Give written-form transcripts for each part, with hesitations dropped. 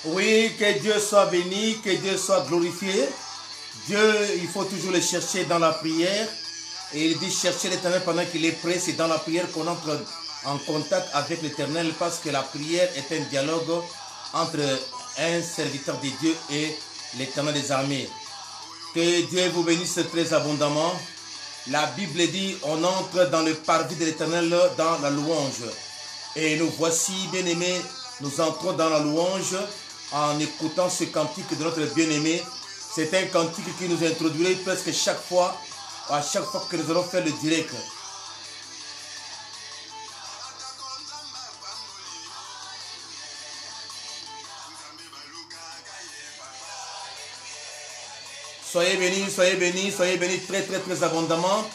Oui, que Dieu soit béni, que Dieu soit glorifié. Dieu, il faut toujours le chercher dans la prière. Et il dit chercher l'Éternel pendant qu'il est prêt. C'est dans la prière qu'on entre en contact avec l'Éternel parce que la prière est un dialogue entre un serviteur de Dieu et l'Éternel des armées. Que Dieu vous bénisse très abondamment. La Bible dit on entre dans le parvis de l'Éternel dans la louange. Et nous voici, bien-aimés, nous entrons dans la louange en écoutant ce cantique de notre bien-aimé. C'est un cantique qui nous introduit presque chaque fois, à chaque fois que nous allons faire le direct. Soyez bénis, soyez bénis, soyez bénis très abondamment.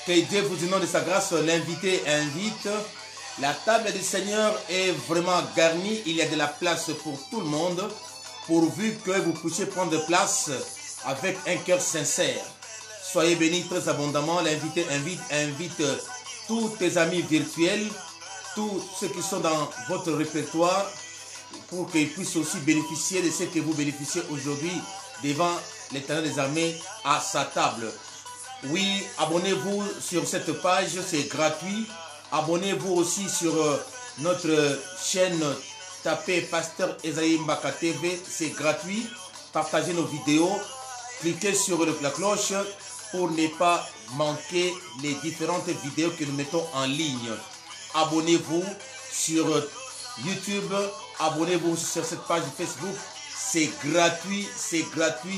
Que Dieu vous inonde de sa grâce. L'invité invite. La table du Seigneur est vraiment garnie. Il y a de la place pour tout le monde. Pourvu que vous puissiez prendre place avec un cœur sincère. Soyez bénis très abondamment. L'invité invite tous tes amis virtuels, tous ceux qui sont dans votre répertoire, pour qu'ils puissent aussi bénéficier de ce que vous bénéficiez aujourd'hui devant l'Éternel des armées à sa table. Oui, abonnez-vous sur cette page, c'est gratuit. Abonnez-vous aussi sur notre chaîne, tapez Pasteur Esaïe Mbaka TV, c'est gratuit. Partagez nos vidéos, cliquez sur la cloche pour ne pas manquer les différentes vidéos que nous mettons en ligne. Abonnez-vous sur YouTube, abonnez-vous sur cette page Facebook, c'est gratuit,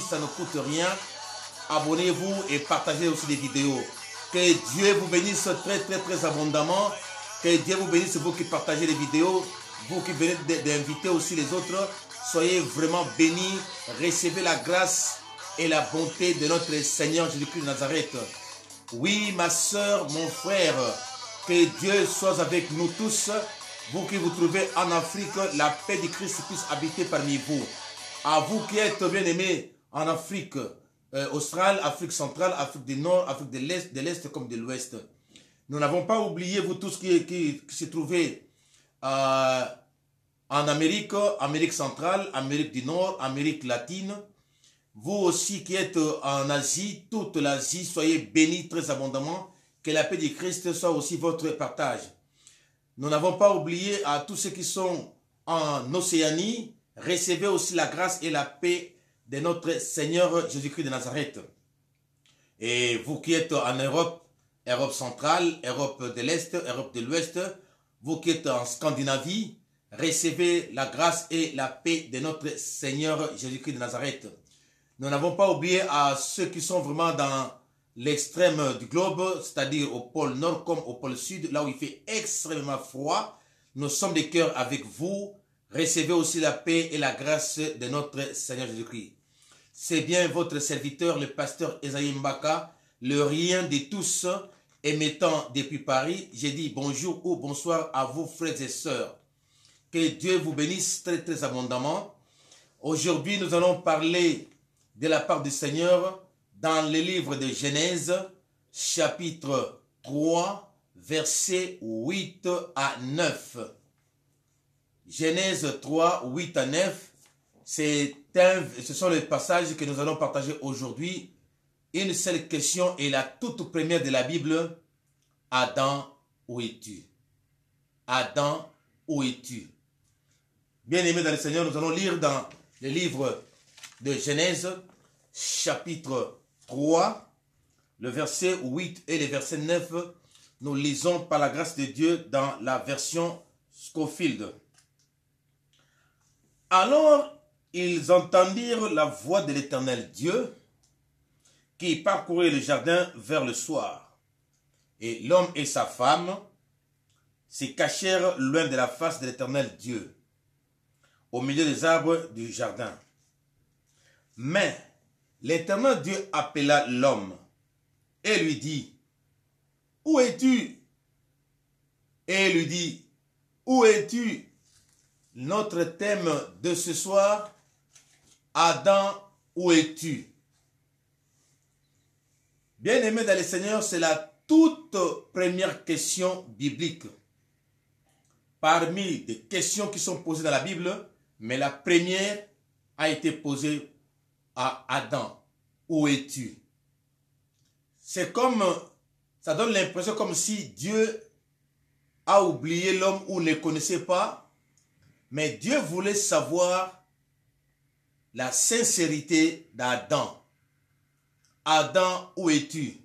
ça ne coûte rien. Abonnez-vous et partagez aussi des vidéos. Que Dieu vous bénisse très abondamment. Que Dieu vous bénisse, vous qui partagez les vidéos, vous qui venez d'inviter aussi les autres. Soyez vraiment bénis. Recevez la grâce et la bonté de notre Seigneur Jésus-Christ de Nazareth. Oui, ma soeur, mon frère, que Dieu soit avec nous tous. Vous qui vous trouvez en Afrique, la paix du Christ puisse habiter parmi vous. À vous qui êtes bien-aimés en Afrique australe, Afrique centrale, Afrique du Nord, Afrique de l'Est comme de l'Ouest. Nous n'avons pas oublié vous tous qui se trouvez en Amérique, Amérique centrale, Amérique du Nord, Amérique latine. Vous aussi qui êtes en Asie, toute l'Asie, soyez bénis très abondamment. Que la paix du Christ soit aussi votre partage. Nous n'avons pas oublié à tous ceux qui sont en Océanie, recevez aussi la grâce et la paix de notre Seigneur Jésus-Christ de Nazareth. Et vous qui êtes en Europe, Europe centrale, Europe de l'Est, Europe de l'Ouest, vous qui êtes en Scandinavie, recevez la grâce et la paix de notre Seigneur Jésus-Christ de Nazareth. Nous n'avons pas oublié à ceux qui sont vraiment dans l'extrême du globe, c'est-à-dire au pôle nord comme au pôle sud, là où il fait extrêmement froid. Nous sommes de cœur avec vous. Recevez aussi la paix et la grâce de notre Seigneur Jésus-Christ. C'est bien votre serviteur, le pasteur Esaïe Mbaka, le rien de tous, émettant depuis Paris. J'ai dit bonjour ou bonsoir à vous, frères et sœurs. Que Dieu vous bénisse très abondamment. Aujourd'hui, nous allons parler de la part du Seigneur dans le livre de Genèse, chapitre 3, versets 8 à 9. Genèse 3, 8 à 9. Ce sont les passages que nous allons partager aujourd'hui. Une seule question est la toute première de la Bible. Adam, où es-tu? Adam, où es-tu? Bien-aimés dans le Seigneur, nous allons lire dans le livre de Genèse, chapitre 3, le verset 8 et le verset 9. Nous lisons par la grâce de Dieu dans la version Scofield. Alors, ils entendirent la voix de l'Éternel Dieu qui parcourait le jardin vers le soir. Et l'homme et sa femme se cachèrent loin de la face de l'Éternel Dieu, au milieu des arbres du jardin. Mais l'Éternel Dieu appela l'homme et lui dit, « Où es-tu » Et lui dit, « Où es-tu » Notre thème de ce soir, Adam, où es-tu? Bien-aimé dans le Seigneur, c'est la toute première question biblique. Parmi les questions qui sont posées dans la Bible, Mais la première a été posée à Adam. Où es-tu? C'est comme, ça donne l'impression comme si Dieu a oublié l'homme ou ne le connaissait pas. Mais Dieu voulait savoir la sincérité d'Adam. Adam, où es-tu?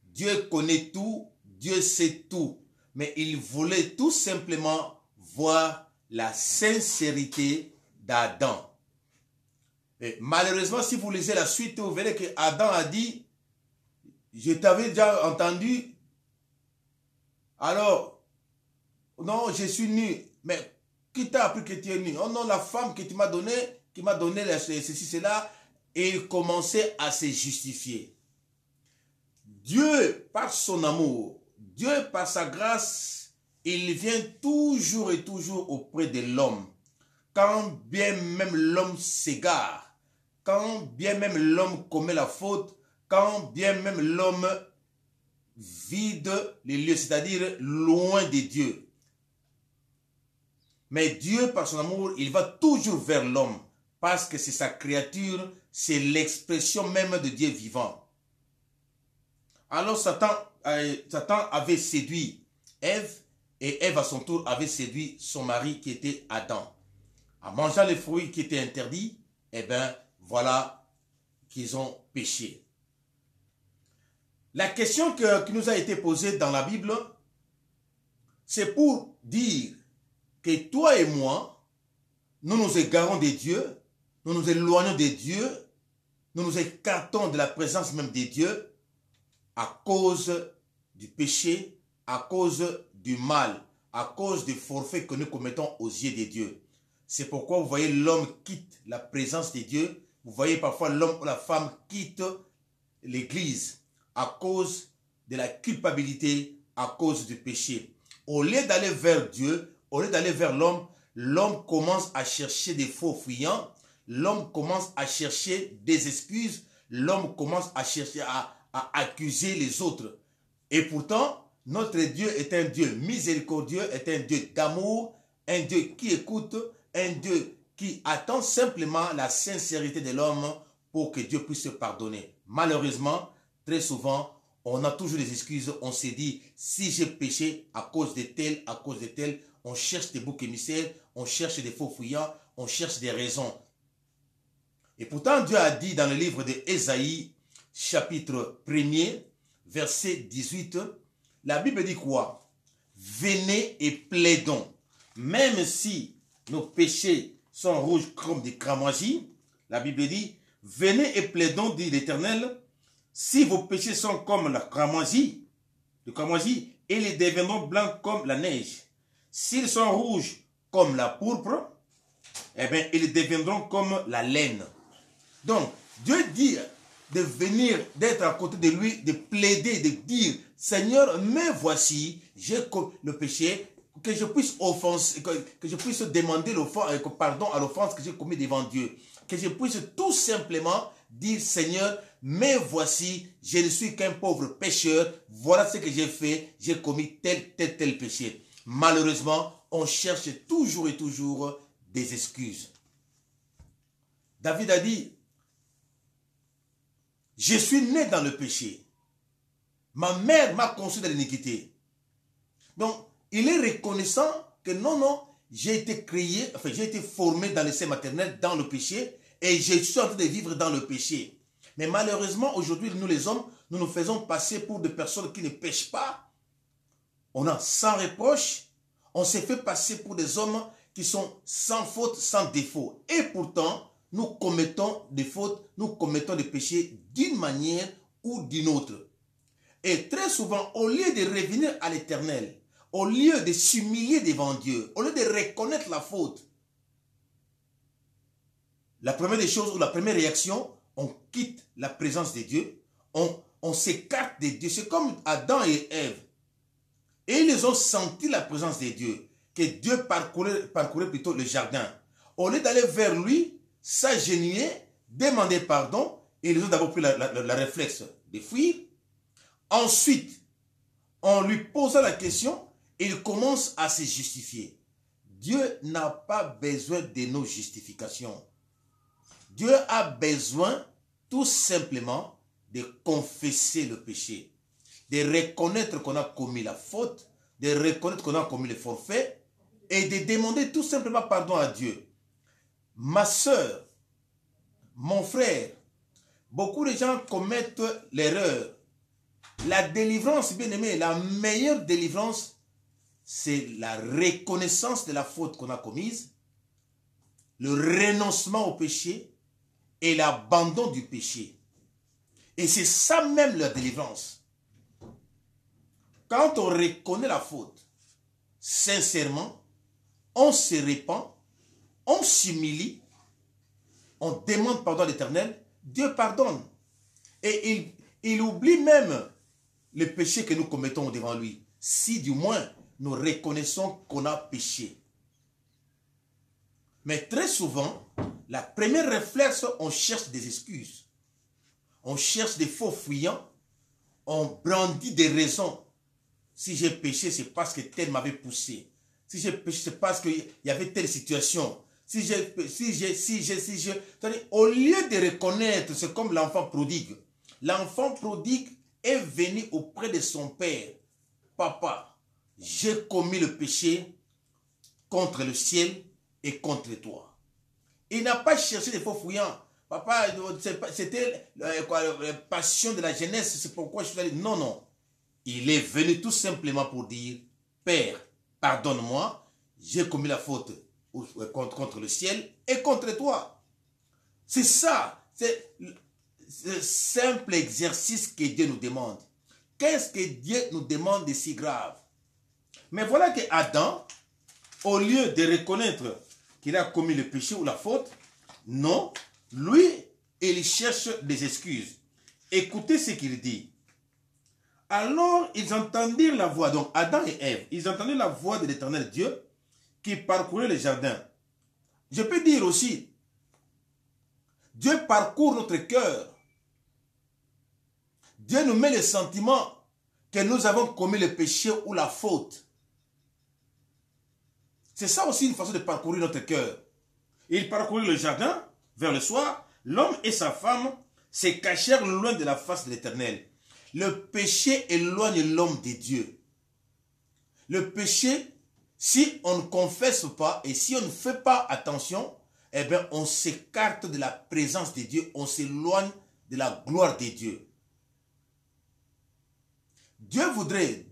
Dieu connaît tout, Dieu sait tout. Mais il voulait tout simplement voir la sincérité d'Adam. Et malheureusement, si vous lisez la suite, vous verrez que Adam a dit, je t'avais déjà entendu, alors, non, je suis nu. Mais qui t'a appris que tu es nu? Oh non, la femme que tu m'as donnée, qui m'a donné ceci, cela, et il commençait à se justifier. Dieu, par son amour, Dieu, par sa grâce, il vient toujours et toujours auprès de l'homme. Quand bien même l'homme s'égare, quand bien même l'homme commet la faute, quand bien même l'homme vide les lieux, c'est-à-dire loin de Dieu. Mais Dieu, par son amour, il va toujours vers l'homme, parce que c'est sa créature, c'est l'expression même de Dieu vivant. Alors Satan avait séduit Ève, et Ève à son tour avait séduit son mari qui était Adam. En mangeant les fruits qui étaient interdits, eh bien voilà qu'ils ont péché. La question qui nous a été posée dans la Bible, c'est pour dire que toi et moi, nous nous égarons de Dieu, nous nous éloignons de Dieu, nous nous écartons de la présence même de Dieu à cause du péché, à cause du mal, à cause des forfaits que nous commettons aux yeux de Dieu. C'est pourquoi vous voyez l'homme quitte la présence de Dieu, vous voyez parfois l'homme ou la femme quitte l'église à cause de la culpabilité, à cause du péché. Au lieu d'aller vers Dieu, au lieu d'aller vers l'homme, l'homme commence à chercher des faux fuyants, l'homme commence à chercher des excuses, l'homme commence à chercher à accuser les autres. Et pourtant, notre Dieu est un Dieu miséricordieux, est un Dieu d'amour, un Dieu qui écoute, un Dieu qui attend simplement la sincérité de l'homme pour que Dieu puisse se pardonner. Malheureusement, très souvent, on a toujours des excuses. On s'est dit, si j'ai péché à cause de tel, on cherche des boucs émissaires, on cherche des faux fuyants, on cherche des raisons. Et pourtant, Dieu a dit dans le livre d'Ésaïe, chapitre 1er, verset 18, la Bible dit quoi? Venez et plaidons, même si nos péchés sont rouges comme des cramoisis, la Bible dit, venez et plaidons, dit l'Éternel, si vos péchés sont comme la cramoisie, ils les deviendront blancs comme la neige. S'ils sont rouges comme la pourpre, eh bien, ils deviendront comme la laine. Donc, Dieu dit de venir, d'être à côté de lui, de plaider, de dire, Seigneur, me voici, j'ai le péché, que je puisse offenser, que je puisse demander pardon à l'offense que j'ai commise devant Dieu. Que je puisse tout simplement dire, Seigneur, me voici, je ne suis qu'un pauvre pécheur, voilà ce que j'ai fait, j'ai commis tel péché. Malheureusement, on cherche toujours et toujours des excuses. David a dit, je suis né dans le péché. Ma mère m'a conçu dans l'iniquité. Donc, il est reconnaissant que non, j'ai été créé, j'ai été formé dans le sein maternel, dans le péché, et je suis en train de vivre dans le péché. Mais malheureusement, aujourd'hui, nous les hommes, nous nous faisons passer pour des personnes qui ne péchent pas. On a sans reproche. On s'est fait passer pour des hommes qui sont sans faute, sans défaut. Et pourtant, nous commettons des fautes, nous commettons des péchés d'une manière ou d'une autre. Et très souvent, au lieu de revenir à l'Éternel, au lieu de s'humilier devant Dieu, au lieu de reconnaître la faute, la première des choses ou la première réaction, on quitte la présence de Dieu, on s'écarte de Dieu. C'est comme Adam et Ève. Et ils ont senti la présence de Dieu, que Dieu parcourait plutôt le jardin. Au lieu d'aller vers lui, s'agenouiller, demander pardon, et ils ont d'abord pris la réflexe de fuir. Ensuite, en lui posant la question, il commence à se justifier. Dieu n'a pas besoin de nos justifications. Dieu a besoin tout simplement de confesser le péché, de reconnaître qu'on a commis la faute, de reconnaître qu'on a commis le forfait et de demander tout simplement pardon à Dieu. Ma soeur, mon frère, beaucoup de gens commettent l'erreur. La délivrance, bien aimé, la meilleure délivrance, c'est la reconnaissance de la faute qu'on a commise, le renoncement au péché et l'abandon du péché. Et c'est ça même la délivrance. Quand on reconnaît la faute, sincèrement, on se répand, on s'humilie, on demande pardon à l'Éternel, Dieu pardonne. Et il oublie même le péché que nous commettons devant lui. Si du moins nous reconnaissons qu'on a péché. Mais très souvent, la première réflexe, on cherche des excuses. On cherche des faux fuyants. On brandit des raisons. Si j'ai péché, c'est parce que tel m'avait poussé. Si j'ai péché, c'est parce qu'il y avait telle situation. Au lieu de reconnaître, c'est comme l'enfant prodigue. L'enfant prodigue est venu auprès de son père. Papa, j'ai commis le péché contre le ciel et contre toi. Il n'a pas cherché des faux fouillants. Papa, c'était la passion de la jeunesse, c'est pourquoi je suis allé. Non, non. Il est venu tout simplement pour dire, Père, pardonne-moi, j'ai commis la faute contre le ciel et contre toi. C'est ça, c'est le simple exercice que Dieu nous demande. Qu'est-ce que Dieu nous demande de si grave? Mais voilà que Adam, au lieu de reconnaître qu'il a commis le péché ou la faute, non, lui, il cherche des excuses. Écoutez ce qu'il dit. Alors, ils entendirent la voix, donc Adam et Ève, ils entendirent la voix de l'Éternel Dieu qui parcourait le jardin. Je peux dire aussi, Dieu parcourt notre cœur. Dieu nous met le sentiment que nous avons commis le péché ou la faute. C'est ça aussi une façon de parcourir notre cœur. Il parcourit le jardin vers le soir. L'homme et sa femme se cachèrent loin de la face de l'Éternel. Le péché éloigne l'homme de Dieu. Le péché, si on ne confesse pas et si on ne fait pas attention, eh bien on s'écarte de la présence de Dieu, on s'éloigne de la gloire de Dieu. Dieu voudrait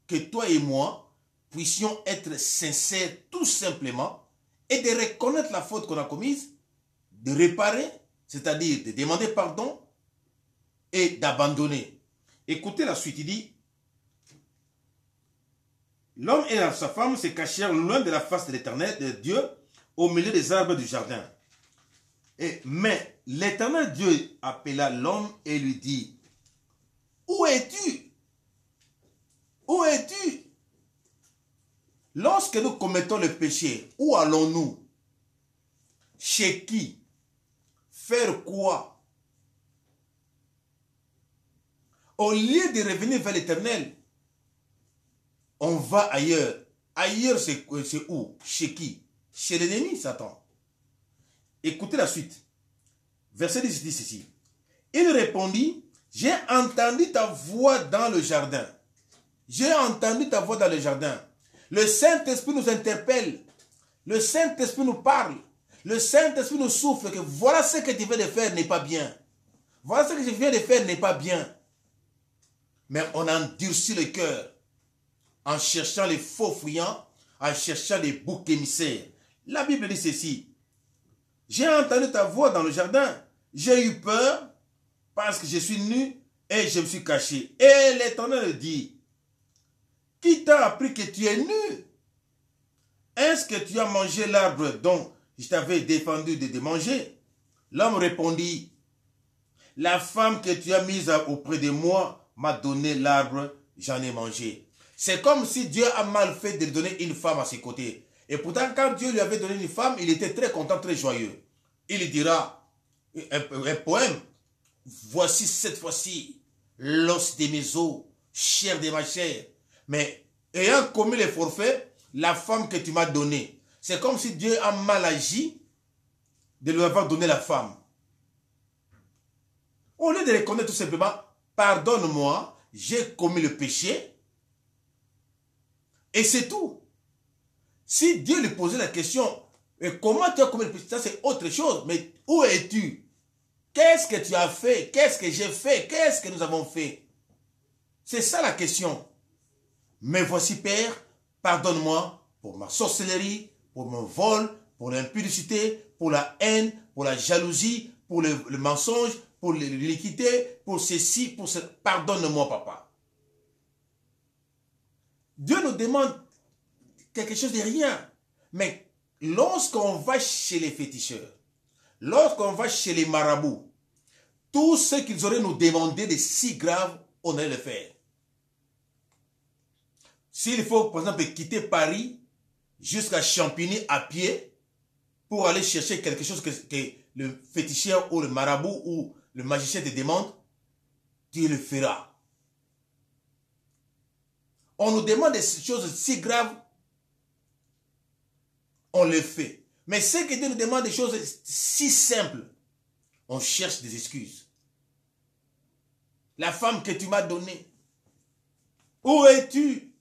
que toi et moi puissions être sincères tout simplement et de reconnaître la faute qu'on a commise, de réparer, c'est-à-dire de demander pardon et d'abandonner. Écoutez la suite, il dit, l'homme et sa femme se cachèrent loin de la face de l'Éternel, de Dieu, au milieu des arbres du jardin. Mais l'Éternel Dieu appela l'homme et lui dit, où es-tu? Où es-tu? Lorsque nous commettons le péché, où allons-nous? Chez qui? Faire quoi? Au lieu de revenir vers l'Éternel, on va ailleurs. Ailleurs, c'est où? Chez qui? Chez l'ennemi, Satan. Écoutez la suite. Verset 10 dit ceci. Il répondit, j'ai entendu ta voix dans le jardin. J'ai entendu ta voix dans le jardin. Le Saint-Esprit nous interpelle. Le Saint-Esprit nous parle. Le Saint-Esprit nous souffle que voilà ce que tu viens de faire n'est pas bien. Voilà ce que je viens de faire n'est pas bien. Mais on endurcit le cœur en cherchant les faux fuyants, en cherchant les boucs émissaires. La Bible dit ceci. J'ai entendu ta voix dans le jardin. J'ai eu peur parce que je suis nu et je me suis caché. Et l'Éternel dit, qui t'a appris que tu es nu? Est-ce que tu as mangé l'arbre dont je t'avais défendu de manger? L'homme répondit, la femme que tu as mise auprès de moi m'a donné l'arbre, j'en ai mangé. C'est comme si Dieu a mal fait de lui donner une femme à ses côtés. Et pourtant, quand Dieu lui avait donné une femme, il était très content, très joyeux. Il dira, un poème, voici cette fois-ci l'os de mes os, chair de ma chair. Mais ayant commis les forfaits, la femme que tu m'as donnée, C'est comme si Dieu a mal agi de lui avoir donné la femme. Au lieu de reconnaître tout simplement, pardonne-moi, j'ai commis le péché. Et c'est tout. Si Dieu lui posait la question, comment tu as commis le péché, ça c'est autre chose. Mais où es-tu? Qu'est-ce que tu as fait? Qu'est-ce que j'ai fait? Qu'est-ce que nous avons fait? C'est ça la question. Mais voici, Père, pardonne-moi pour ma sorcellerie, pour mon vol, pour l'impudicité, pour la haine, pour la jalousie, pour le mensonge, pour l'iniquité, pour ceci, pour ce... Pardonne-moi, papa. Dieu nous demande quelque chose de rien. Mais lorsqu'on va chez les féticheurs, lorsqu'on va chez les marabouts, tout ce qu'ils auraient nous demandé de si grave, on allait le faire. S'il faut, par exemple, quitter Paris jusqu'à Champigny à pied pour aller chercher quelque chose que le féticheur ou le marabout ou le magicien te demande, tu le feras. On nous demande des choses si graves, on le fait. Mais ce que Dieu nous demande des choses si simples, on cherche des excuses. La femme que tu m'as donnée, où es-tu?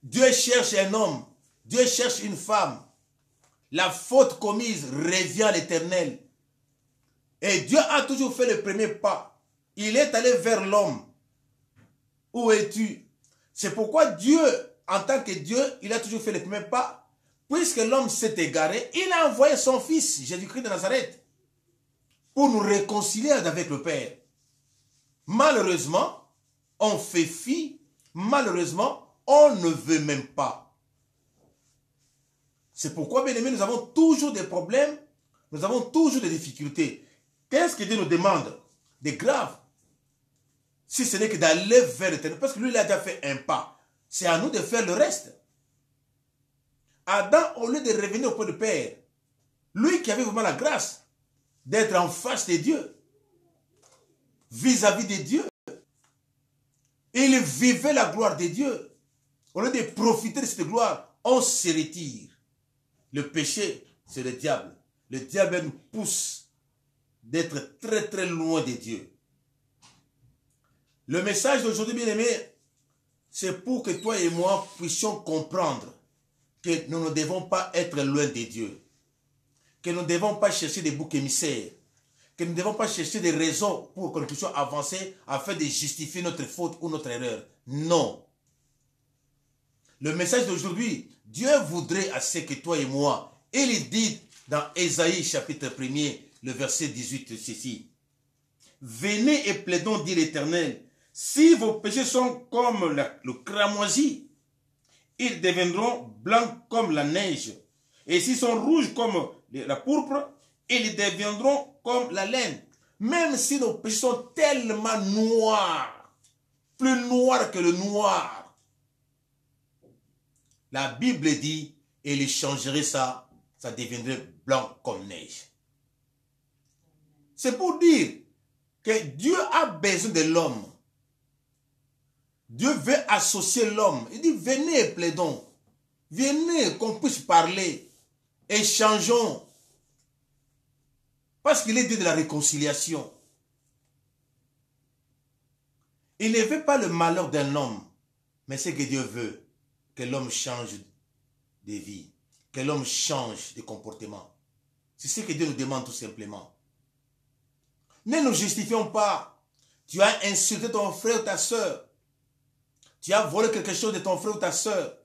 Dieu cherche un homme, Dieu cherche une femme. La faute commise revient à l'Éternel. Et Dieu a toujours fait le premier pas. Il est allé vers l'homme. Où es-tu? C'est pourquoi Dieu, en tant que Dieu, il a toujours fait le premier pas. Puisque l'homme s'est égaré, il a envoyé son fils, Jésus-Christ de Nazareth, pour nous réconcilier avec le Père. Malheureusement, on fait fi. Malheureusement, on ne veut même pas. C'est pourquoi, bien aimés, nous avons toujours des problèmes, nous avons toujours des difficultés. Qu'est-ce que Dieu nous demande de grave? Si ce n'est que d'aller vers l'Éternel, parce que lui, il a déjà fait un pas. C'est à nous de faire le reste. Adam, au lieu de revenir auprès du Père, lui qui avait vraiment la grâce d'être en face de Dieu, vis-à-vis de Dieu, il vivait la gloire de Dieu. Au lieu de profiter de cette gloire, on se retire. Le péché, c'est le diable. Le diable nous pousse d'être très très loin de Dieu. Le message d'aujourd'hui, bien aimé, c'est pour que toi et moi puissions comprendre que nous ne devons pas être loin de Dieu. Que nous ne devons pas chercher des boucs émissaires. Que nous ne devons pas chercher des raisons pour que nous puissions avancer afin de justifier notre faute ou notre erreur. Non. Le message d'aujourd'hui, Dieu voudrait à ce que toi et moi, il dit dans Ésaïe chapitre 1er, le verset 18, ceci. Venez et plaidons, dit l'Éternel, si vos péchés sont comme le cramoisi, ils deviendront blancs comme la neige. Et s'ils sont rouges comme la pourpre, ils deviendront comme la laine. Même si nos péchés sont tellement noirs, plus noirs que le noir, la Bible dit, et il changerait ça, ça deviendrait blanc comme neige. C'est pour dire que Dieu a besoin de l'homme. Dieu veut associer l'homme. Il dit, venez, plaidons. Venez, qu'on puisse parler. Échangeons. Parce qu'il est Dieu de la réconciliation. Il ne veut pas le malheur d'un homme. Mais c'est que Dieu veut que l'homme change de vie. Que l'homme change de comportement. C'est ce que Dieu nous demande tout simplement. Ne nous justifions pas. Tu as insulté ton frère ou ta soeur. Tu as volé quelque chose de ton frère ou ta soeur.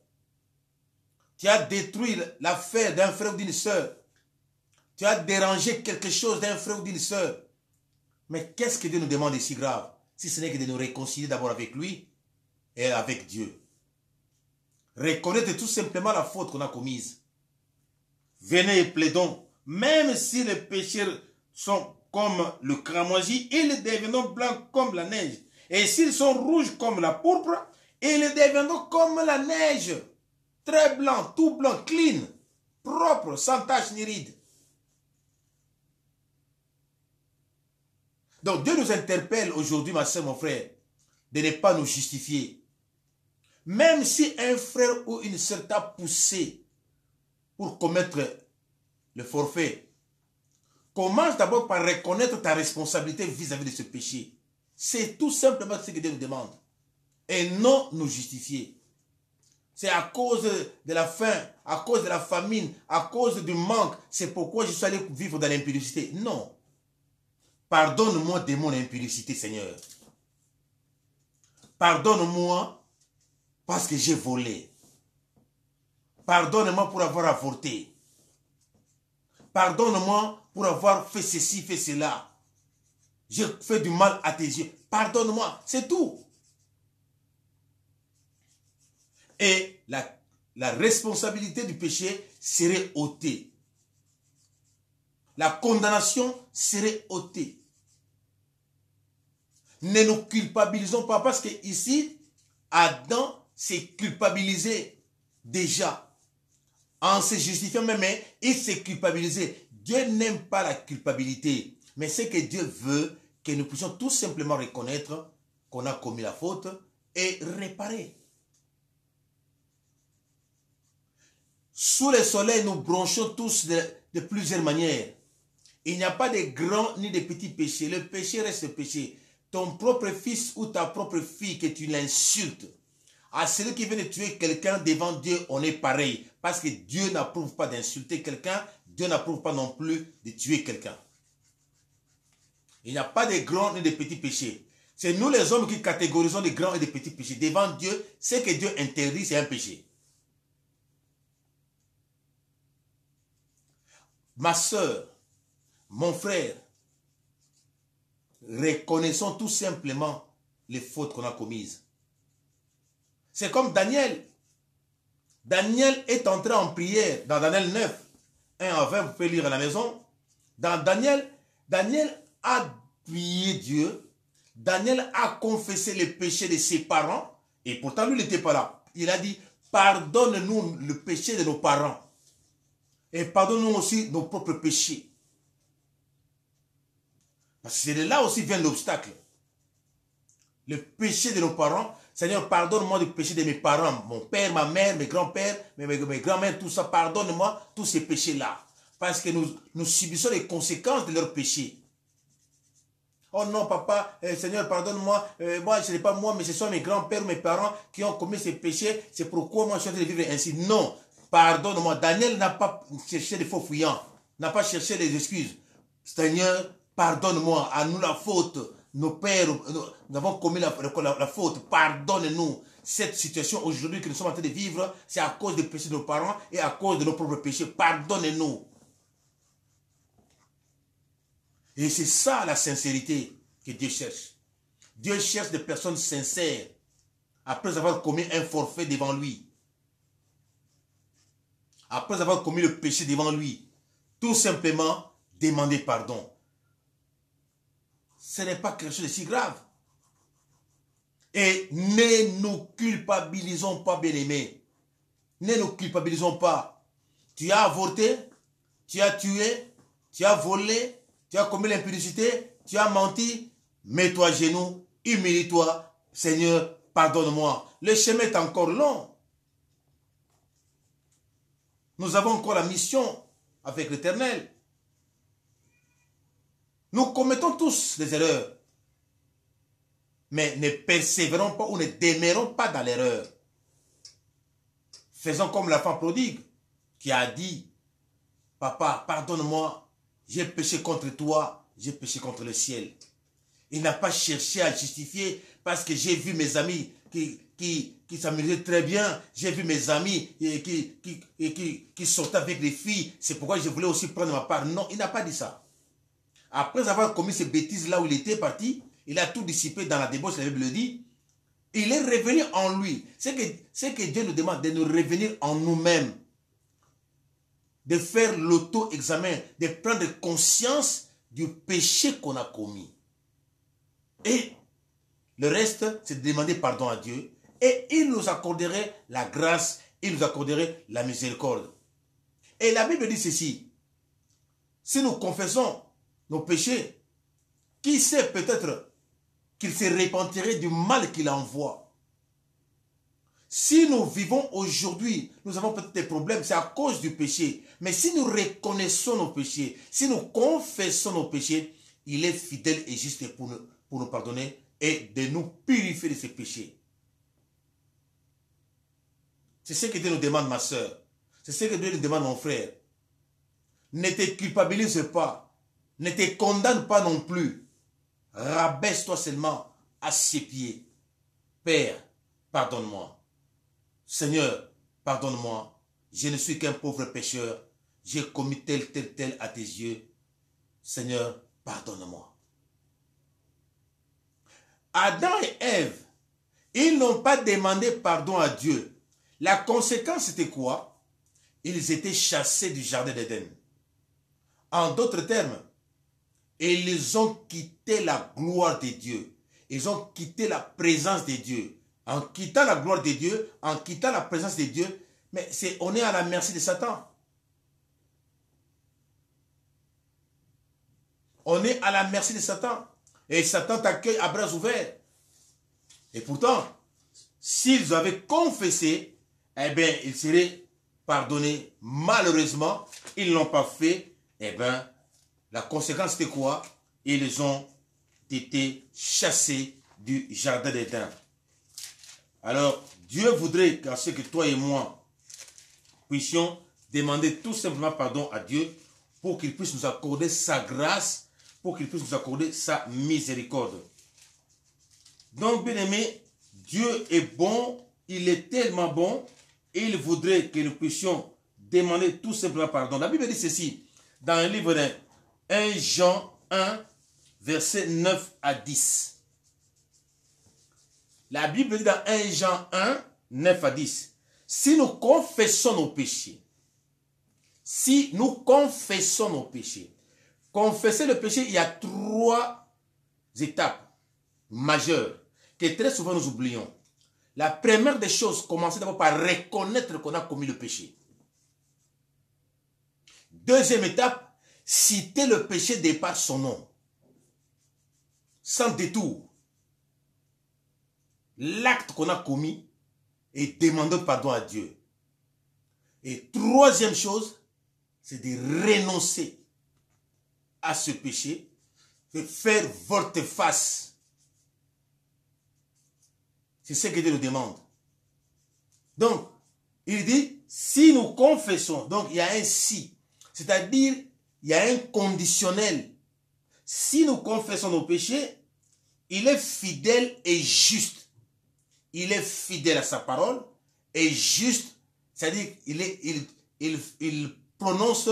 Tu as détruit l'affaire d'un frère ou d'une soeur. Tu as dérangé quelque chose d'un frère ou d'une soeur. Mais qu'est-ce que Dieu nous demande de si grave? Si ce n'est que de nous réconcilier d'abord avec lui et avec Dieu. Reconnaître tout simplement la faute qu'on a commise. Venez et plaidons. Même si les péchés sont comme le cramoisi, ils deviendront blancs comme la neige. Et s'ils sont rouges comme la pourpre, ils deviendront comme la neige. Très blanc, tout blanc, clean, propre, sans tache ni ride. Donc Dieu nous interpelle aujourd'hui, ma soeur, mon frère, de ne pas nous justifier. Même si un frère ou une soeur t'a poussé pour commettre le forfait. Commence d'abord par reconnaître ta responsabilité vis-à-vis de ce péché. C'est tout simplement ce que Dieu nous demande. Et non nous justifier. C'est à cause de la faim, à cause de la famine, à cause du manque. C'est pourquoi je suis allé vivre dans l'impudicité. Non. Pardonne-moi de mon impudicité, Seigneur. Pardonne-moi parce que j'ai volé. Pardonne-moi pour avoir avorté. Pardonne-moi pour avoir fait ceci, fait cela. J'ai fait du mal à tes yeux. Pardonne-moi, c'est tout. Et la responsabilité du péché serait ôtée. La condamnation serait ôtée. Ne nous culpabilisons pas parce que ici, Adam s'est culpabilisé déjà. En se justifiant même, il s'est culpabilisé. Dieu n'aime pas la culpabilité. Mais c'est que Dieu veut que nous puissions tout simplement reconnaître qu'on a commis la faute et réparer. Sous le soleil, nous bronchons tous de plusieurs manières. Il n'y a pas de grands ni de petits péchés. Le péché reste péché. Ton propre fils ou ta propre fille que tu l'insultes, à celui qui vient de tuer quelqu'un devant Dieu, on est pareil. Parce que Dieu n'approuve pas d'insulter quelqu'un, Dieu n'approuve pas non plus de tuer quelqu'un. Il n'y a pas de grands ni de petits péchés. C'est nous les hommes qui catégorisons les grands et les petits péchés. Devant Dieu, ce que Dieu interdit, c'est un péché. Ma soeur, mon frère, reconnaissons tout simplement les fautes qu'on a commises. C'est comme Daniel. Daniel est entré en prière dans Daniel 9, 1 à 20, vous pouvez lire à la maison. Dans Daniel a prié Dieu. Daniel a confessé les péchés de ses parents. Et pourtant, lui, il n'était pas là. Il a dit, pardonne-nous le péché de nos parents. Et pardonne-nous aussi nos propres péchés. Parce que c'est de là aussi vient l'obstacle. Le péché de nos parents. Seigneur, pardonne-moi le péché de mes parents. Mon père, ma mère, mes grands-pères, mes grands-mères, tout ça. Pardonne-moi tous ces péchés-là. Parce que nous subissons les conséquences de leurs péchés. Oh non, papa, Seigneur, pardonne-moi. Moi, ce n'est pas moi, mais ce sont mes grands-pères, mes parents qui ont commis ces péchés. C'est pourquoi moi, je suis en train de vivre ainsi. Non, pardonne-moi. Daniel n'a pas cherché des faux fuyants. N'a pas cherché des excuses. Seigneur, pardonne-moi. À nous la faute. Nos pères, nous avons commis la faute. Pardonne-nous. Cette situation aujourd'hui que nous sommes en train de vivre, c'est à cause des péchés de nos parents et à cause de nos propres péchés. Pardonne-nous. Et c'est ça la sincérité que Dieu cherche. Dieu cherche des personnes sincères après avoir commis un forfait devant lui. Après avoir commis le péché devant lui. Tout simplement demander pardon. Ce n'est pas quelque chose de si grave. Et ne nous culpabilisons pas, bien-aimés. Ne nous culpabilisons pas. Tu as avorté, tu as tué, tu as volé, tu as commis l'impudicité, tu as menti. Mets-toi à genoux, humilie-toi. Seigneur, pardonne-moi. Le chemin est encore long. Nous avons encore la mission avec l'Éternel. Nous commettons tous des erreurs. Mais ne persévérons pas ou ne demeurons pas dans l'erreur. Faisons comme la femme prodigue qui a dit, papa, pardonne-moi, j'ai péché contre toi, j'ai péché contre le ciel. Il n'a pas cherché à justifier parce que j'ai vu mes amis qui s'amusaient très bien. J'ai vu mes amis qui sortaient avec les filles. C'est pourquoi je voulais aussi prendre ma part. Non, il n'a pas dit ça. Après avoir commis ces bêtises là où il était parti, il a tout dissipé dans la débauche, la Bible le dit. Il est revenu en lui. C'est que Dieu nous demande de nous revenir en nous-mêmes. De faire l'auto-examen, de prendre conscience du péché qu'on a commis. Et le reste, c'est de demander pardon à Dieu. Et il nous accorderait la grâce, il nous accorderait la miséricorde. Et la Bible dit ceci. Si nous confessons nos péchés, qui sait peut-être qu'il se repentirait du mal qu'il envoie. Si nous vivons aujourd'hui, nous avons peut-être des problèmes, c'est à cause du péché. Mais si nous reconnaissons nos péchés, si nous confessons nos péchés, il est fidèle et juste pour nous pardonner et de nous purifier de ces péchés. C'est ce que Dieu nous demande, ma soeur. C'est ce que Dieu nous demande, mon frère. Ne te culpabilise pas. Ne te condamne pas non plus. Rabaisse-toi seulement à ses pieds. Père, pardonne-moi. Seigneur, pardonne-moi. Je ne suis qu'un pauvre pécheur. J'ai commis tel à tes yeux. Seigneur, pardonne-moi. Adam et Ève, ils n'ont pas demandé pardon à Dieu. La conséquence, c'était quoi? Ils étaient chassés du jardin d'Éden. En d'autres termes, ils ont quitté la gloire de Dieu. Ils ont quitté la présence de Dieu. En quittant la gloire de Dieu, en quittant la présence de Dieu, mais on est à la merci de Satan. On est à la merci de Satan. Et Satan t'accueille à bras ouverts. Et pourtant, s'ils avaient confessé, eh bien, ils seraient pardonnés. Malheureusement, ils ne l'ont pas fait. Eh bien, la conséquence, c'était quoi? Ils ont été chassés du jardin d'Éden. Alors, Dieu voudrait qu'à ce que toi et moi puissions demander tout simplement pardon à Dieu pour qu'il puisse nous accorder sa grâce, pour qu'il puisse nous accorder sa miséricorde. Donc, bien aimé, Dieu est bon, il est tellement bon, et il voudrait que nous puissions demander tout simplement pardon. La Bible dit ceci, dans le livre de 1 Jean 1, versets 9 à 10. La Bible dit dans 1 Jean 1, 9 à 10. Si nous confessons nos péchés, confesser le péché, il y a 3 étapes majeures que très souvent nous oublions. La première des choses, commencer d'abord par reconnaître qu'on a commis le péché. Deuxième étape, citer le péché de par son nom, sans détour. L'acte qu'on a commis et demander pardon à Dieu. Et troisième chose, c'est de renoncer à ce péché, de faire volte-face. C'est ce que Dieu nous demande. Donc, il dit, si nous confessons, donc il y a un si, c'est-à-dire, il y a un conditionnel. Si nous confessons nos péchés, il est fidèle et juste. Il est fidèle à sa parole et juste, c'est-à-dire il prononce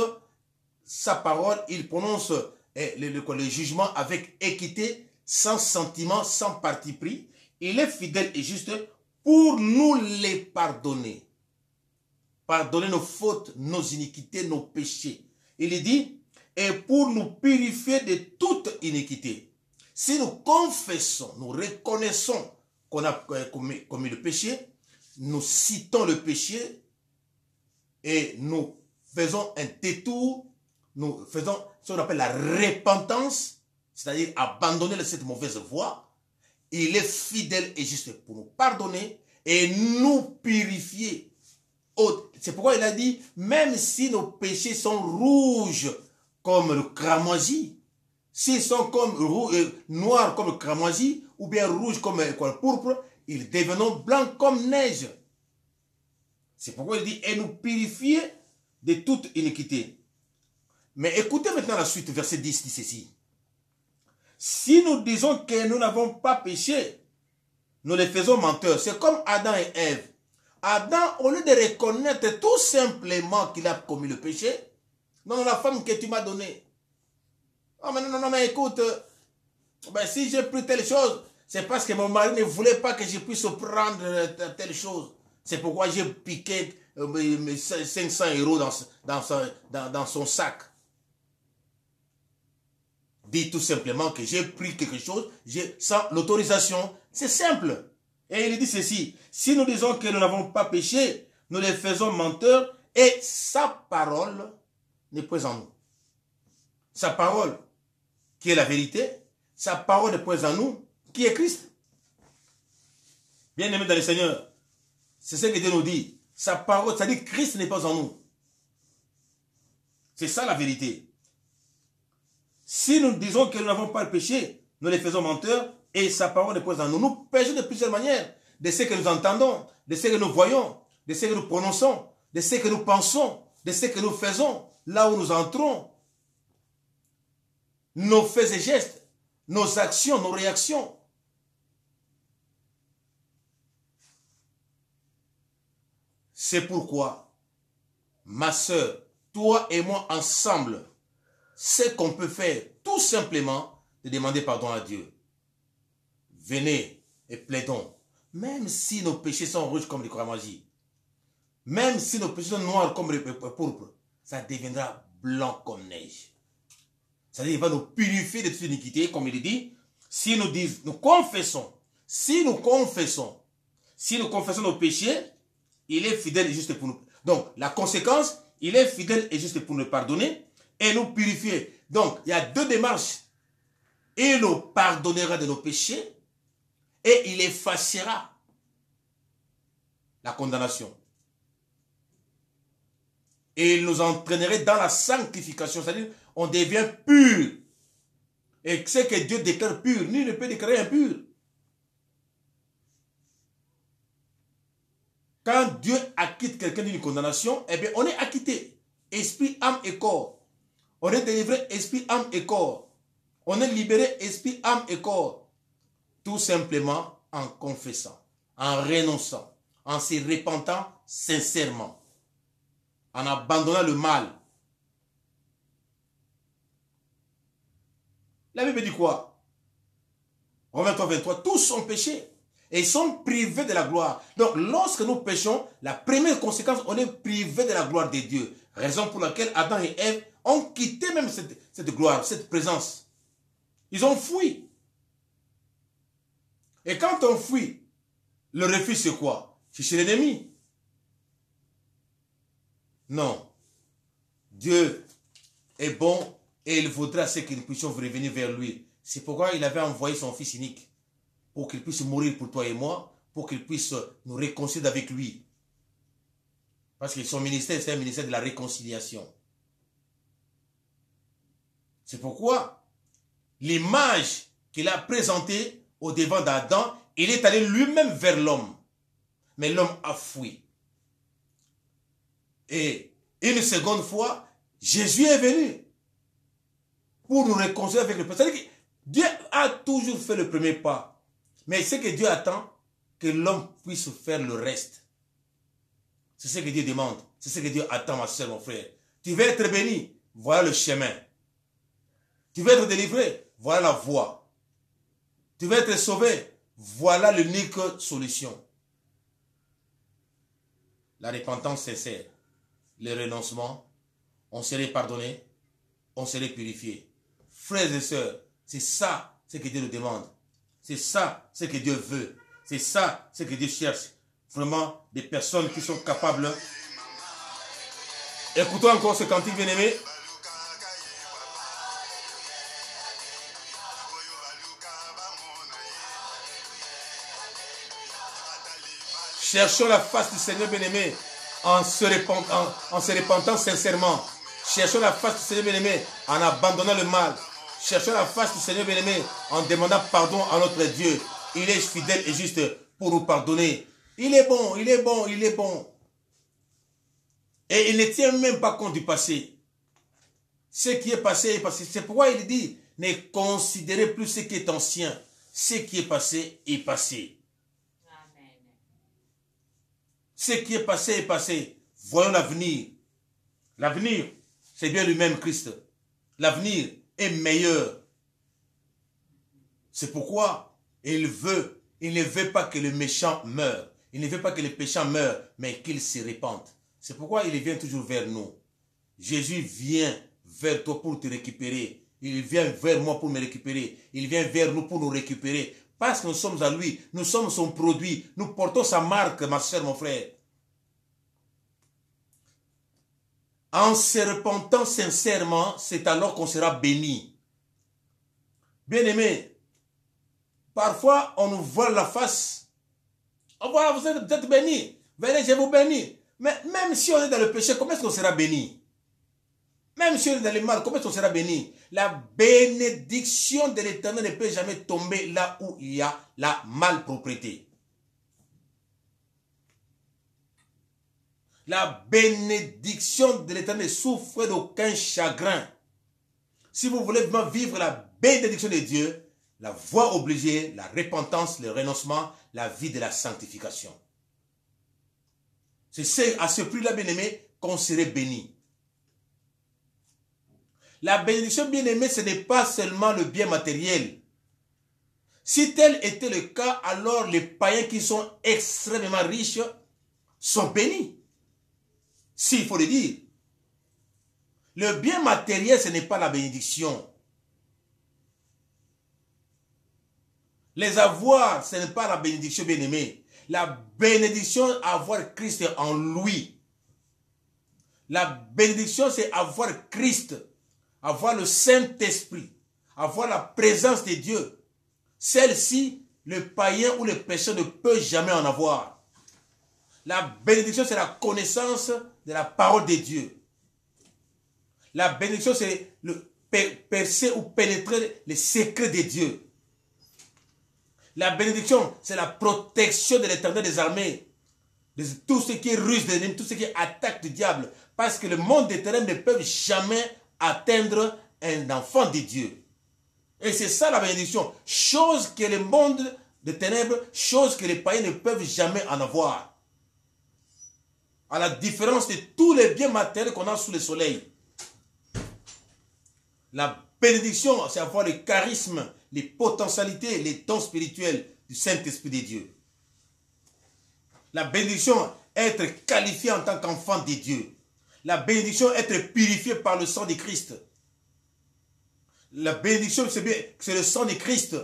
sa parole, il prononce le jugement avec équité, sans sentiment, sans parti pris. Il est fidèle et juste pour nous les pardonner. Pardonner nos fautes, nos iniquités, nos péchés. Il dit, et pour nous purifier de toute iniquité. Si nous confessons, nous reconnaissons qu'on a commis le péché, nous citons le péché et nous faisons un détour, nous faisons ce qu'on appelle la repentance, c'est-à-dire abandonner cette mauvaise voie. Il est fidèle et juste pour nous pardonner et nous purifier. C'est pourquoi il a dit, même si nos péchés sont rouges comme le cramoisi, s'ils sont comme noirs comme le cramoisi, ou bien rouges comme le pourpre, ils deviendront blancs comme neige. C'est pourquoi il dit, et nous purifier de toute iniquité. Mais écoutez maintenant la suite, verset 10 dit ceci. Si nous disons que nous n'avons pas péché, nous les faisons menteurs. C'est comme Adam et Ève. Adam, au lieu de reconnaître tout simplement qu'il a commis le péché, non, la femme que tu m'as donnée. Oh, mais non, mais écoute, ben, si j'ai pris telle chose, c'est parce que mon mari ne voulait pas que je puisse prendre telle chose. C'est pourquoi j'ai piqué 500 € dans son sac. Dit tout simplement que j'ai pris quelque chose sans l'autorisation. C'est simple. Et il dit ceci, si nous disons que nous n'avons pas péché, nous les faisons menteurs et sa parole n'est pas en nous. Sa parole, qui est la vérité, sa parole n'est pas en nous, qui est Christ. Bien-aimé dans le Seigneur, C'est ce que Dieu nous dit. Sa parole, ça dit que Christ n'est pas en nous. C'est ça la vérité. Si nous disons que nous n'avons pas le péché, nous les faisons menteurs et sa parole n'est pas en nous. Nous péchons de plusieurs manières. De ce que nous entendons, de ce que nous voyons, de ce que nous prononçons, de ce que nous pensons, de ce que nous faisons, là où nous entrons. Nos faits et gestes, nos actions, nos réactions. C'est pourquoi, ma soeur, toi et moi ensemble, ce qu'on peut faire, tout simplement, de demander pardon à Dieu. Venez et plaidons. Même si nos péchés sont rouges comme les cramagie, même si nos péchés sont noirs comme le pourpre, ça deviendra blanc comme neige. C'est-à-dire qu'il va nous purifier de toute iniquité, comme il dit, si nous confessons nos péchés, il est fidèle et juste pour nous. Donc, la conséquence, il est fidèle et juste pour nous pardonner et nous purifier. Donc, il y a deux démarches. Il nous pardonnera de nos péchés et il effacera la condamnation. Et il nous entraînerait dans la sanctification, c'est-à-dire on devient pur. Et ce que Dieu déclare pur, nul ne peut déclarer impur. Quand Dieu acquitte quelqu'un d'une condamnation, eh bien on est acquitté. Esprit, âme et corps. On est délivré, esprit, âme et corps. On est libéré, esprit, âme et corps. Tout simplement en confessant, en renonçant, en se repentant sincèrement, en abandonnant le mal. La Bible dit quoi? Romains 3, 23, tous sont péchés et ils sont privés de la gloire. Donc lorsque nous péchons, la première conséquence, on est privé de la gloire de Dieu. Raison pour laquelle Adam et Ève ont quitté même cette gloire, cette présence. Ils ont fui. Et quand on fuit, le refuge c'est quoi? C'est chez l'ennemi. Non. Dieu est bon et il voudra que nous puissions revenir vers lui. C'est pourquoi il avait envoyé son Fils unique. Pour qu'il puisse mourir pour toi et moi. Pour qu'il puisse nous réconcilier avec lui. Parce que son ministère, c'est un ministère de la réconciliation. C'est pourquoi l'image qu'il a présentée au devant d'Adam, il est allé lui-même vers l'homme. Mais l'homme a fui. Et une seconde fois, Jésus est venu pour nous réconcilier avec le Père. C'est-à-dire que Dieu a toujours fait le premier pas. Mais ce que Dieu attend, que l'homme puisse faire le reste. C'est ce que Dieu demande. C'est ce que Dieu attend, ma soeur, mon frère. Tu veux être béni, voilà le chemin. Tu veux être délivré, voilà la voie. Tu veux être sauvé, voilà l'unique solution. La repentance sincère, le renoncement, on serait pardonné, on serait purifié. Frères et sœurs, c'est ça ce que Dieu nous demande. C'est ça ce que Dieu veut. C'est ça ce que Dieu cherche. Vraiment des personnes qui sont capables. Écoutons encore ce cantique bien-aimé. Cherchons la face du Seigneur bien-aimé en se repentant sincèrement. Cherchons la face du Seigneur bien-aimé en abandonnant le mal. Cherchons la face du Seigneur bien-aimé en demandant pardon à notre Dieu. Il est fidèle et juste pour nous pardonner. Il est bon, il est bon, il est bon. Et il ne tient même pas compte du passé. Ce qui est passé est passé. C'est pourquoi il dit, ne considérez plus ce qui est ancien. Ce qui est passé est passé. Amen. Ce qui est passé est passé. Voyons l'avenir. L'avenir, c'est bien lui-même Christ. L'avenir est meilleur. C'est pourquoi il ne veut pas que le méchant meure. Il ne veut pas que les péchants meurent, mais qu'ils se répandent. C'est pourquoi il vient toujours vers nous. Jésus vient vers toi pour te récupérer. Il vient vers moi pour me récupérer. Il vient vers nous pour nous récupérer. Parce que nous sommes à lui. Nous sommes son produit. Nous portons sa marque, ma soeur, mon frère. En se repentant sincèrement, c'est alors qu'on sera béni. Bien-aimé, parfois on nous voit la face. Oh, voilà, vous êtes béni. Venez, je vous bénis. Mais même si on est dans le péché, comment est-ce qu'on sera béni? Même si on est dans le mal, comment est-ce qu'on sera béni? La bénédiction de l'Éternel ne peut jamais tomber là où il y a la malpropriété. La bénédiction de l'Éternel ne souffre d'aucun chagrin. Si vous voulez vraiment vivre la bénédiction de Dieu, la voie obligée, la repentance, le renoncement, la vie de la sanctification. C'est à ce prix-là, bien-aimé, qu'on serait béni. La bénédiction, bien-aimé, ce n'est pas seulement le bien matériel. Si tel était le cas, alors les païens qui sont extrêmement riches sont bénis. S'il faut le dire. Le bien matériel, ce n'est pas la bénédiction. Les avoirs, ce n'est pas la bénédiction, bien-aimé. La bénédiction, avoir Christ en lui. La bénédiction, c'est avoir Christ, avoir le Saint-Esprit, avoir la présence de Dieu. Celle-ci, le païen ou le pécheur ne peut jamais en avoir. La bénédiction, c'est la connaissance de la parole de Dieu. La bénédiction, c'est le percer ou pénétrer les secrets de Dieu. La bénédiction, c'est la protection de l'Éternel des armées, de tout ce qui est ruse de l'ennemi, tout ce qui est attaque du diable. Parce que le monde des ténèbres ne peut jamais atteindre un enfant de Dieu. Et c'est ça la bénédiction. Chose que le monde des ténèbres, chose que les païens ne peuvent jamais en avoir. À la différence de tous les biens matériels qu'on a sous le soleil. La bénédiction, c'est avoir le charisme, les potentialités, les dons spirituels du Saint-Esprit de Dieu. La bénédiction, être qualifié en tant qu'enfant de Dieu. La bénédiction, être purifié par le sang de Christ. La bénédiction, c'est le sang de Christ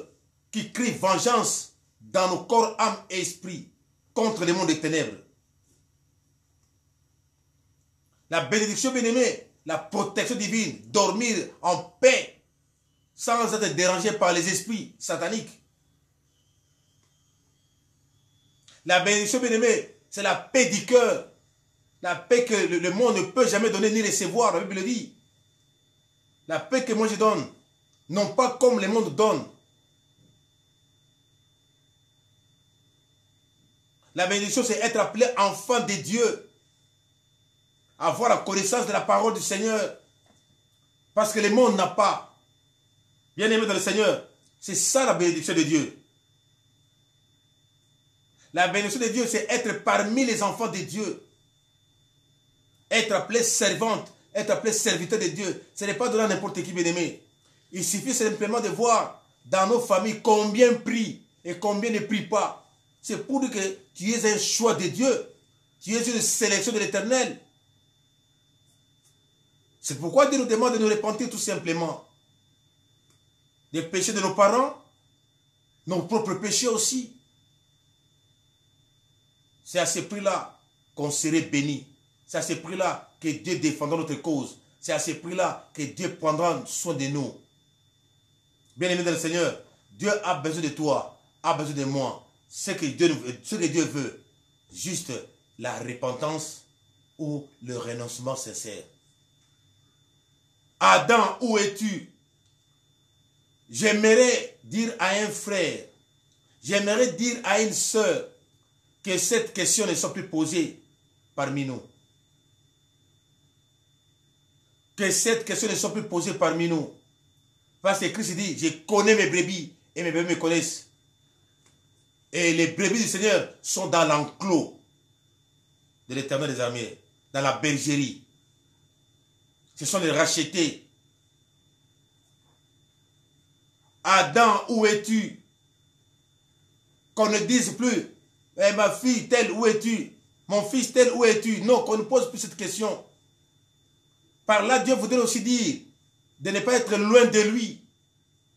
qui crie vengeance dans nos corps, âme et esprit contre le monde des ténèbres. La bénédiction, bien-aimée, la protection divine, dormir en paix sans être dérangé par les esprits sataniques. La bénédiction, bien-aimée, c'est la paix du cœur. La paix que le monde ne peut jamais donner ni recevoir, la Bible le dit. La paix que moi je donne, non pas comme le monde donne. La bénédiction, c'est être appelé enfant de Dieu. Avoir la connaissance de la parole du Seigneur. Parce que le monde n'a pas. Bien-aimé dans le Seigneur, c'est ça la bénédiction de Dieu. La bénédiction de Dieu, c'est être parmi les enfants de Dieu. Être appelé servante, être appelé serviteur de Dieu. Ce n'est pas donné à n'importe qui, bien-aimé. Il suffit simplement de voir dans nos familles combien prient et combien ne prient pas. C'est pour dire que tu es un choix de Dieu. Tu es une sélection de l'Éternel. C'est pourquoi Dieu nous demande de nous repentir tout simplement. Des péchés de nos parents, nos propres péchés aussi. C'est à ce prix-là qu'on serait béni. C'est à ce prix-là que Dieu défendra notre cause. C'est à ce prix-là que Dieu prendra soin de nous. Bien-aimé dans le Seigneur, Dieu a besoin de toi, a besoin de moi. Ce que Dieu veut, juste la repentance ou le renoncement sincère. Adam, où es-tu? J'aimerais dire à un frère, j'aimerais dire à une sœur que cette question ne soit plus posée parmi nous. Que cette question ne soit plus posée parmi nous. Parce que Christ dit, je connais mes brebis et mes brebis me connaissent. Et les brebis du Seigneur sont dans l'enclos de l'Éternel des armées, dans la bergerie. Ce sont les rachetés. Adam, où es-tu? Qu'on ne dise plus, eh, ma fille telle, où es-tu? Mon fils tel, où es-tu? Non, qu'on ne pose plus cette question. Par là, Dieu voudrait aussi dire de ne pas être loin de lui,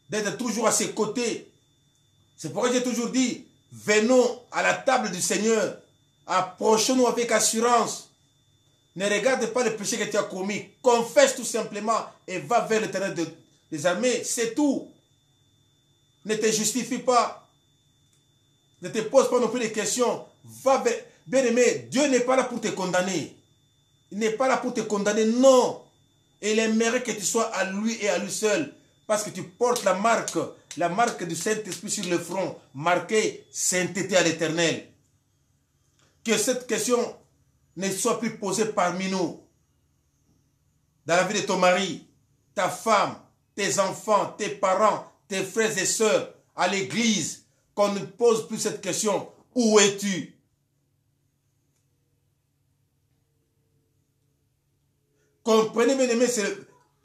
d'être toujours à ses côtés. C'est pourquoi j'ai toujours dit, venons à la table du Seigneur, approchons-nous avec assurance. Ne regarde pas le péché que tu as commis. Confesse tout simplement et va vers l'Éternel des armées. C'est tout. Ne te justifie pas. Ne te pose pas non plus des questions. Va vers... Bien-aimé, Dieu n'est pas là pour te condamner. Il n'est pas là pour te condamner, non. Et il aimerait que tu sois à lui et à lui seul. Parce que tu portes la marque du Saint-Esprit sur le front, marquée sainteté à l'Éternel. Que cette question ne soit plus posée parmi nous. Dans la vie de ton mari, ta femme, tes enfants, tes parents, tes frères et sœurs, à l'église, qu'on ne pose plus cette question. Où es-tu? Comprenez, mes amis,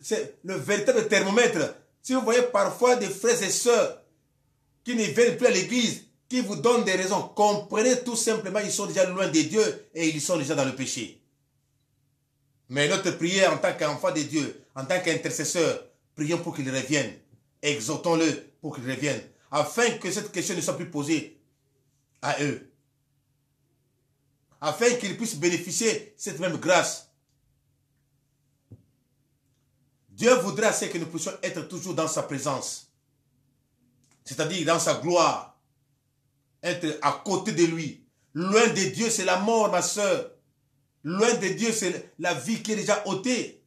c'est le véritable thermomètre. Si vous voyez parfois des frères et sœurs qui ne viennent plus à l'église, qui vous donnent des raisons, comprenez tout simplement, ils sont déjà loin de Dieu et ils sont déjà dans le péché. Mais notre prière en tant qu'enfant de Dieu, en tant qu'intercesseur, prions pour qu'il revienne. Exhortons-le pour qu'il revienne. Afin que cette question ne soit plus posée à eux. Afin qu'ils puissent bénéficier de cette même grâce. Dieu voudrait assez que nous puissions être toujours dans sa présence. C'est-à-dire dans sa gloire. Être à côté de lui. Loin de Dieu, c'est la mort, ma soeur. Loin de Dieu, c'est la vie qui est déjà ôtée.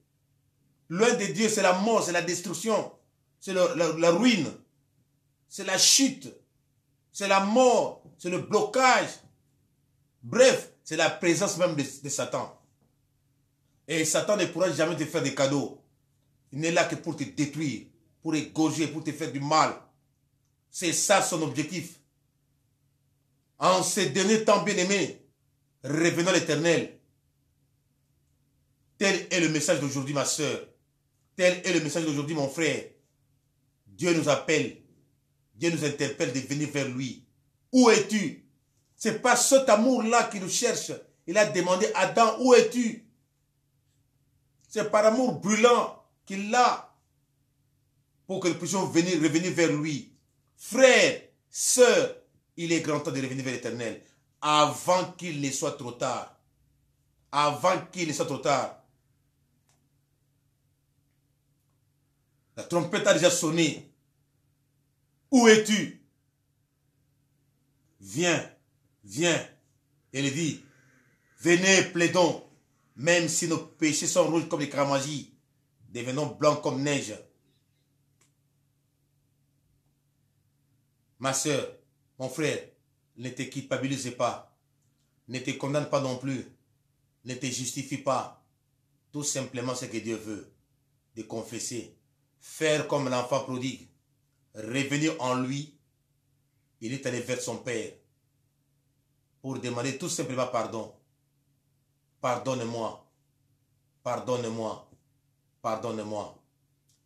Loin de Dieu, c'est la mort, c'est la destruction. C'est la ruine. C'est la chute. C'est la mort. C'est le blocage. Bref, c'est la présence même de Satan. Et Satan ne pourra jamais te faire des cadeaux. Il n'est là que pour te détruire, pour égorger, pour te faire du mal. C'est ça son objectif. En ces derniers temps bien-aimés, revenons à l'Éternel. Tel est le message d'aujourd'hui, ma soeur. Tel est le message d'aujourd'hui, mon frère. Dieu nous appelle. Dieu nous interpelle de venir vers lui. Où es-tu? Ce n'est pas cet amour-là qui nous cherche. Il a demandé, Adam, où es-tu? C'est par amour brûlant qu'il l'a pour que nous puissions revenir vers lui. Frère, sœur, il est grand temps de revenir vers l'Éternel avant qu'il ne soit trop tard. Avant qu'il ne soit trop tard. La trompette a déjà sonné. Où es-tu? Viens, viens. Et il dit, venez, plaidons, même si nos péchés sont rouges comme les cramoisis, devenons blancs comme neige. Ma soeur, mon frère, ne te culpabilise pas. Ne te condamne pas non plus. Ne te justifie pas. Tout simplement ce que Dieu veut. De confesser. Faire comme l'enfant prodigue. Revenir en lui. Il est allé vers son Père. Pour demander tout simplement pardon. Pardonne-moi. Pardonne-moi. Pardonne-moi.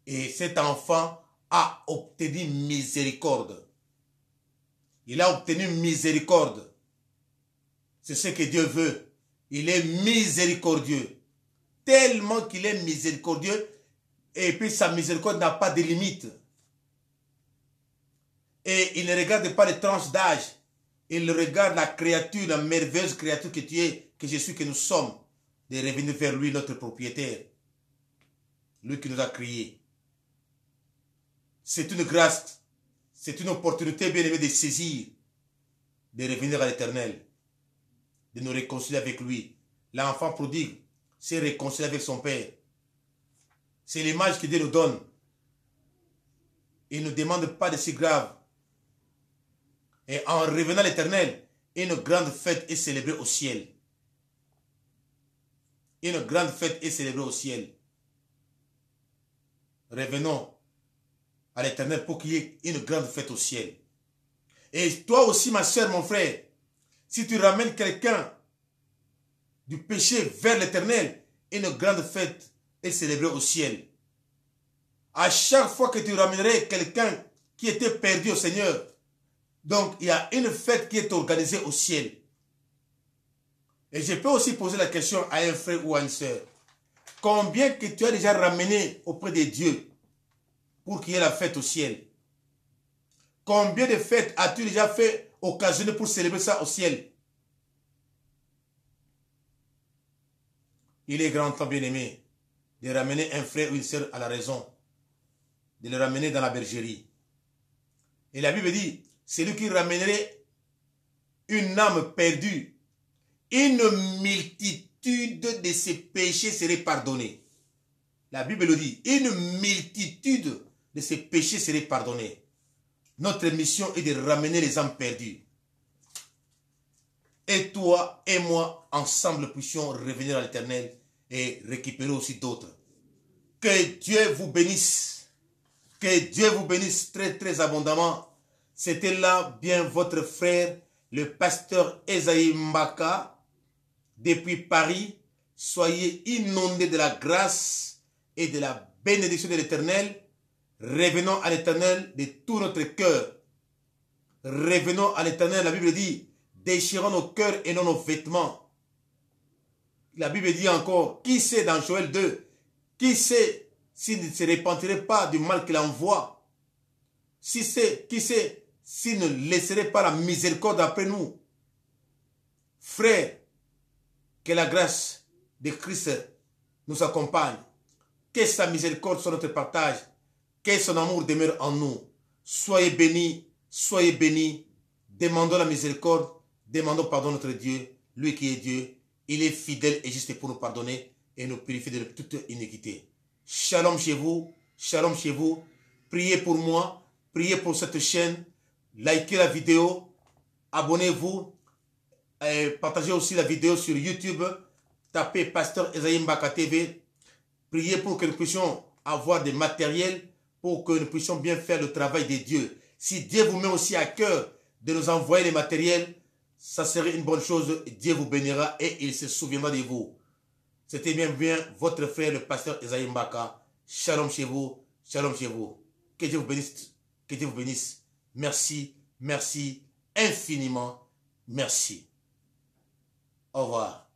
Et cet enfant a obtenu miséricorde. Il a obtenu miséricorde. C'est ce que Dieu veut. Il est miséricordieux. Tellement qu'il est miséricordieux. Et puis sa miséricorde n'a pas de limite. Et il ne regarde pas les tranches d'âge. Il regarde la créature, la merveilleuse créature que tu es, que je suis, que nous sommes. De revenir vers lui, notre propriétaire. Lui qui nous a créés. C'est une grâce. C'est une opportunité bien aimée de saisir. De revenir à l'Éternel. De nous réconcilier avec lui. L'enfant prodigue s'est réconcilié avec son Père. C'est l'image que Dieu nous donne. Il ne nous demande pas de si grave. Et en revenant à l'Éternel, une grande fête est célébrée au ciel. Une grande fête est célébrée au ciel. Revenons à l'Éternel pour qu'il y ait une grande fête au ciel. Et toi aussi, ma soeur, mon frère, si tu ramènes quelqu'un du péché vers l'Éternel, une grande fête est célébrée au ciel. À chaque fois que tu ramènerais quelqu'un qui était perdu au Seigneur, donc il y a une fête qui est organisée au ciel. Et je peux aussi poser la question à un frère ou à une sœur. Combien que tu as déjà ramené auprès de Dieu pour qu'il y ait la fête au ciel? Combien de fêtes as-tu déjà fait occasionner pour célébrer ça au ciel? Il est grand temps, bien-aimé, de ramener un frère ou une sœur à la raison. De le ramener dans la bergerie. Et la Bible dit, c'est lui qui ramènerait une âme perdue. une multitude de ses péchés seraient pardonnés. La Bible le dit, une multitude de ses péchés seraient pardonnés. Notre mission est de ramener les âmes perdues. Et toi et moi, ensemble, puissions revenir à l'Éternel et récupérer aussi d'autres. Que Dieu vous bénisse. Que Dieu vous bénisse très très abondamment. C'était là bien votre frère, le pasteur Esaïe Mbaka, depuis Paris. Soyez inondés de la grâce et de la bénédiction de l'Éternel. Revenons à l'Éternel de tout notre cœur. Revenons à l'Éternel. La Bible dit, déchirons nos cœurs et non nos vêtements. La Bible dit encore, qui sait dans Joël 2, qui sait s'il ne se repentirait pas du mal qu'il envoie? Qui sait s'il ne laisserait pas la miséricorde après nous? Frères, que la grâce de Christ nous accompagne. Que sa miséricorde soit notre partage. Que son amour demeure en nous. Soyez bénis, soyez bénis. Demandons la miséricorde, demandons pardon à notre Dieu, lui qui est Dieu. Il est fidèle et juste pour nous pardonner et nous purifier de toute iniquité. Shalom chez vous, shalom chez vous. Priez pour moi, priez pour cette chaîne. Likez la vidéo, abonnez-vous. Partagez aussi la vidéo sur YouTube. Tapez Pasteur Esaïe Mbaka TV. Priez pour que nous puissions avoir des matériels pour que nous puissions bien faire le travail de Dieu. Si Dieu vous met aussi à cœur de nous envoyer les matériels, ça serait une bonne chose. Dieu vous bénira et il se souviendra de vous. C'était bien votre frère le pasteur Esaïe Mbaka. Shalom chez vous, shalom chez vous. Que Dieu vous bénisse, que Dieu vous bénisse. Merci, merci, infiniment, merci. Au revoir.